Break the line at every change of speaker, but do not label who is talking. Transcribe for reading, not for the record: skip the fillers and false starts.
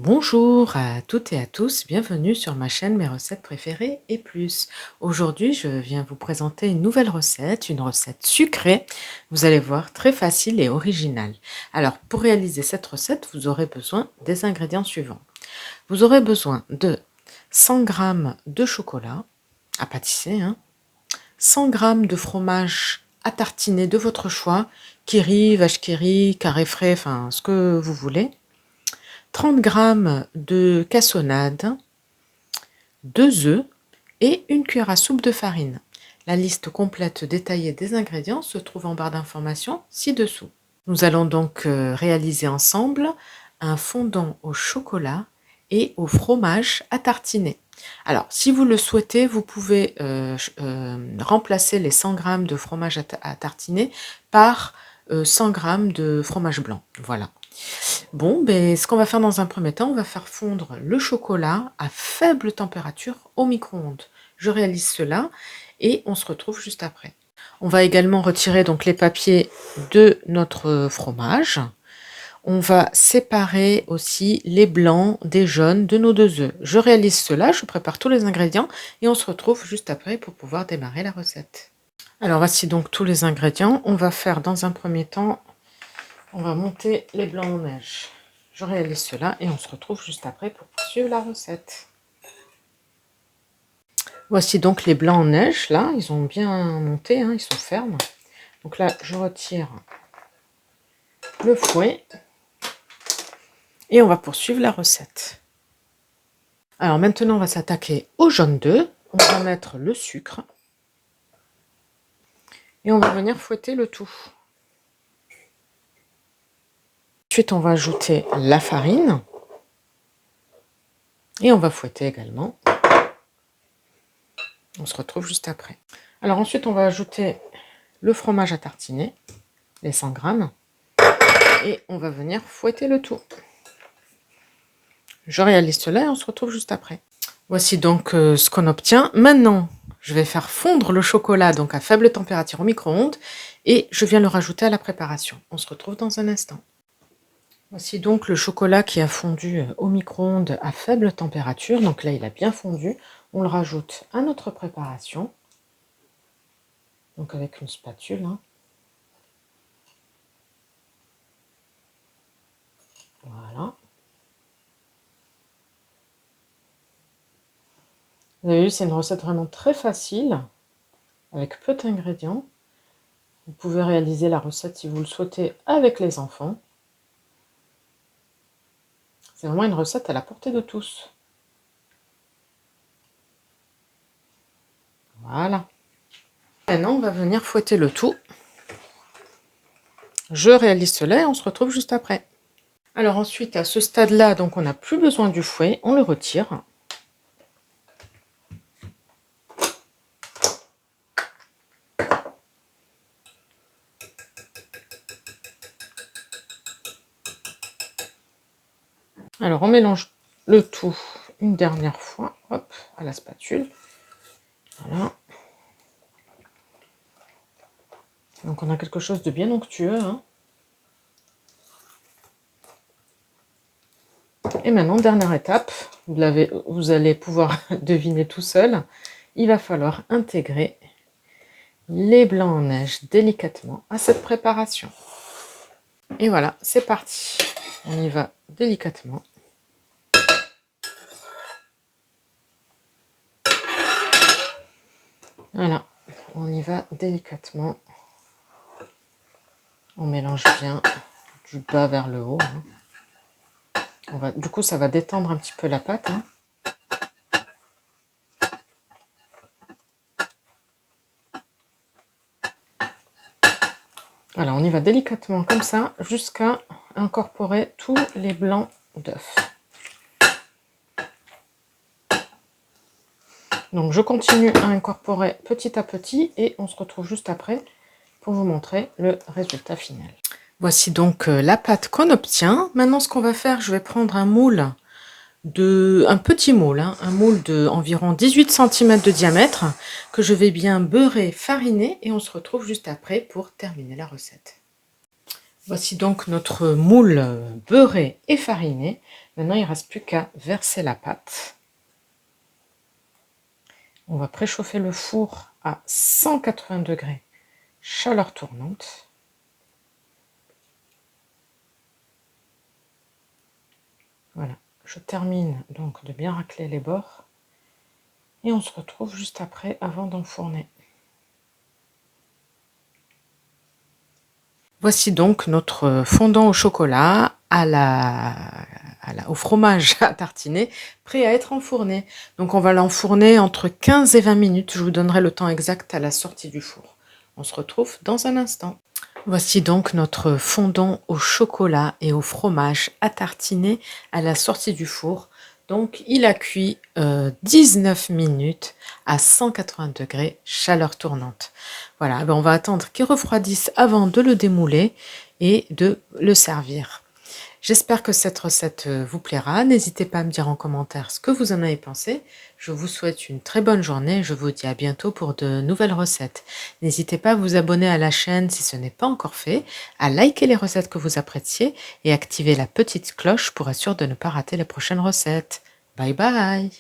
Bonjour à toutes et à tous, bienvenue sur ma chaîne Mes recettes préférées et plus. Aujourd'hui, je viens vous présenter une nouvelle recette, une recette sucrée. Vous allez voir, très facile et originale. Alors, pour réaliser cette recette, vous aurez besoin des ingrédients suivants. Vous aurez besoin de 100 g de chocolat à pâtisser, 100 g de fromage à tartiner de votre choix, Kiri, vache qui rit, carré frais, enfin ce que vous voulez. 30 g de cassonade, 2 œufs et une cuillère à soupe de farine. La liste complète détaillée des ingrédients se trouve en barre d'informations ci-dessous. Nous allons donc réaliser ensemble un fondant au chocolat et au fromage à tartiner. Alors, si vous le souhaitez, vous pouvez remplacer les 100 g de fromage à tartiner par 100 g de fromage blanc. Voilà. Bon, ben, ce qu'on va faire dans un premier temps, on va faire fondre le chocolat à faible température au micro-ondes. Je réalise cela et on se retrouve juste après. On va également retirer donc les papiers de notre fromage. On va séparer aussi les blancs des jaunes de nos 2 œufs. Je réalise cela, je prépare tous les ingrédients et on se retrouve juste après pour pouvoir démarrer la recette. Alors voici donc tous les ingrédients. On va faire dans un premier temps, on va monter les blancs en neige. Je réalise cela et on se retrouve juste après pour poursuivre la recette. Voici donc les blancs en neige, là, ils ont bien monté, ils sont fermes. Donc là, je retire le fouet et on va poursuivre la recette. Alors maintenant, on va s'attaquer au jaune d'œuf. On va mettre le sucre et on va venir fouetter le tout. Ensuite, on va ajouter la farine et on va fouetter également. On se retrouve juste après. Alors ensuite, on va ajouter le fromage à tartiner, les 100 g, et on va venir fouetter le tout. Je réalise cela et on se retrouve juste après. Voici donc ce qu'on obtient. Maintenant, je vais faire fondre le chocolat donc à faible température au micro-ondes et je viens le rajouter à la préparation. On se retrouve dans un instant. Voici donc le chocolat qui a fondu au micro-ondes à faible température. Donc là, il a bien fondu. On le rajoute à notre préparation. Donc avec une spatule. Voilà. Vous avez vu, c'est une recette vraiment très facile, avec peu d'ingrédients. Vous pouvez réaliser la recette si vous le souhaitez avec les enfants. C'est vraiment une recette à la portée de tous. Voilà. Maintenant, on va venir fouetter le tout. Je réalise cela et on se retrouve juste après. Alors ensuite, à ce stade-là, donc on n'a plus besoin du fouet, on le retire. Alors on mélange le tout une dernière fois, hop, à la spatule. Voilà. Donc on a quelque chose de bien onctueux. Et maintenant, dernière étape, vous allez pouvoir deviner tout seul, il va falloir intégrer les blancs en neige délicatement à cette préparation. Et voilà, c'est parti. On y va délicatement. Voilà, on y va délicatement. On mélange bien du bas vers le haut. Du coup, ça va détendre un petit peu la pâte. Voilà, on y va délicatement comme ça jusqu'à incorporer tous les blancs d'œufs. Donc je continue à incorporer petit à petit et on se retrouve juste après pour vous montrer le résultat final. Voici donc la pâte qu'on obtient. Maintenant ce qu'on va faire, je vais prendre un moule, un petit moule, un moule d'environ 18 cm de diamètre que je vais bien beurrer, fariner et on se retrouve juste après pour terminer la recette. Voici donc notre moule beurré et fariné. Maintenant, il ne reste plus qu'à verser la pâte. On va préchauffer le four à 180 degrés, chaleur tournante. Voilà, je termine donc de bien racler les bords. Et on se retrouve juste après, avant d'enfourner. Voici donc notre fondant au chocolat au fromage à tartiner, prêt à être enfourné. Donc on va l'enfourner entre 15 et 20 minutes. Je vous donnerai le temps exact à la sortie du four. On se retrouve dans un instant. Voici donc notre fondant au chocolat et au fromage à tartiner à la sortie du four. Donc il a cuit 19 minutes à 180 degrés, chaleur tournante. Voilà, on va attendre qu'il refroidisse avant de le démouler et de le servir. J'espère que cette recette vous plaira. N'hésitez pas à me dire en commentaire ce que vous en avez pensé. Je vous souhaite une très bonne journée. Je vous dis à bientôt pour de nouvelles recettes. N'hésitez pas à vous abonner à la chaîne si ce n'est pas encore fait, à liker les recettes que vous appréciez et activer la petite cloche pour être sûr de ne pas rater les prochaines recettes. Bye bye!